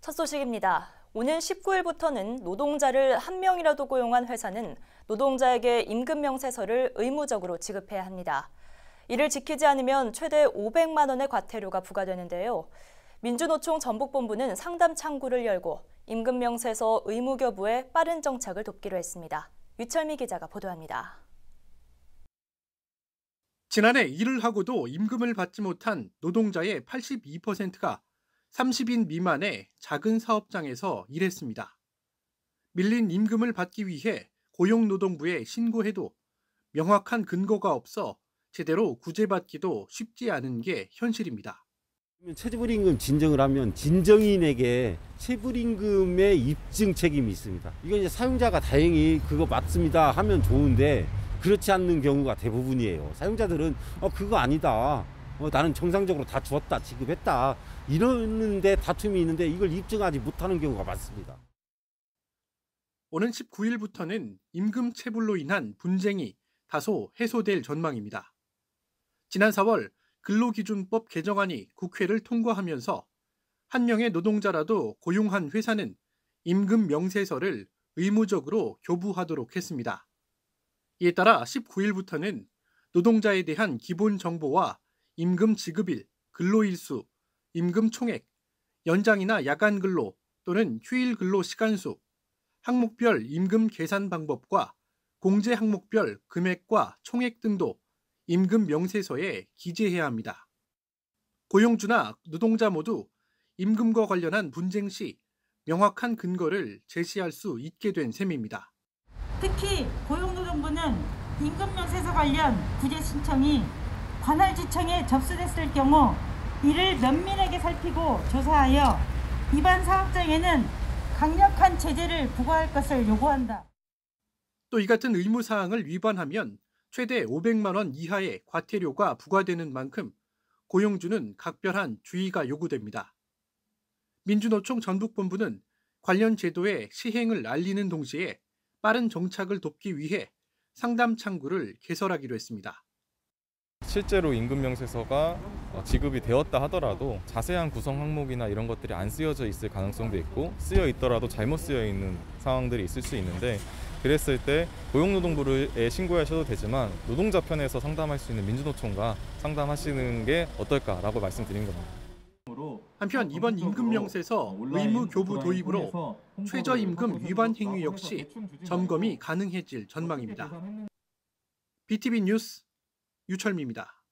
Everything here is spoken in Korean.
첫 소식입니다. 오는 19일부터는 노동자를 한 명이라도 고용한 회사는 노동자에게 임금 명세서를 의무적으로 지급해야 합니다. 이를 지키지 않으면 최대 500만 원의 과태료가 부과되는데요. 민주노총 전북본부는 상담 창구를 열고 임금 명세서 의무 교부에 빠른 정착을 돕기로 했습니다. 유철미 기자가 보도합니다. 지난해 일을 하고도 임금을 받지 못한 노동자의 82%가 30인 미만의 작은 사업장에서 일했습니다. 밀린 임금을 받기 위해 고용노동부에 신고해도 명확한 근거가 없어 제대로 구제받기도 쉽지 않은 게 현실입니다. 체불임금 진정을 하면 진정인에게 체불임금의 입증 책임이 있습니다. 이건 이제 사용자가 다행히 그거 맞습니다 하면 좋은데 그렇지 않는 경우가 대부분이에요. 사용자들은 그거 아니다. 나는 정상적으로 다 주었다, 지급했다. 이러는데 다툼이 있는데 이걸 입증하지 못하는 경우가 많습니다. 오는 19일부터는 임금 체불로 인한 분쟁이 다소 해소될 전망입니다. 지난 4월 근로기준법 개정안이 국회를 통과하면서 한 명의 노동자라도 고용한 회사는 임금 명세서를 의무적으로 교부하도록 했습니다. 이에 따라 19일부터는 노동자에 대한 기본 정보와 임금 지급일, 근로일수, 임금 총액, 연장이나 야간 근로 또는 휴일 근로 시간수, 항목별 임금 계산 방법과 공제 항목별 금액과 총액 등도 임금 명세서에 기재해야 합니다. 고용주나 노동자 모두 임금과 관련한 분쟁 시 명확한 근거를 제시할 수 있게 된 셈입니다. 특히 고용노동부는 임금명세서 관련 구제 신청이 관할지청에 접수됐을 경우 이를 면밀하게 살피고 조사하여 위반 사업장에는 강력한 제재를 부과할 것을 요구한다. 또 이 같은 의무사항을 위반하면 최대 500만 원 이하의 과태료가 부과되는 만큼 고용주는 각별한 주의가 요구됩니다. 민주노총 전북본부는 관련 제도의 시행을 알리는 동시에 빠른 정착을 돕기 위해 상담 창구를 개설하기로 했습니다. 실제로 임금명세서가 지급이 되었다 하더라도 자세한 구성 항목이나 이런 것들이 안 쓰여져 있을 가능성도 있고 쓰여 있더라도 잘못 쓰여 있는 상황들이 있을 수 있는데 그랬을 때 고용노동부에 신고하셔도 되지만 노동자 편에서 상담할 수 있는 민주노총과 상담하시는 게 어떨까라고 말씀드린 겁니다. 한편 이번 임금명세서 의무 교부 도입으로 최저임금 위반 행위 역시 점검이 가능해질 전망입니다. BTV 뉴스 유철미입니다.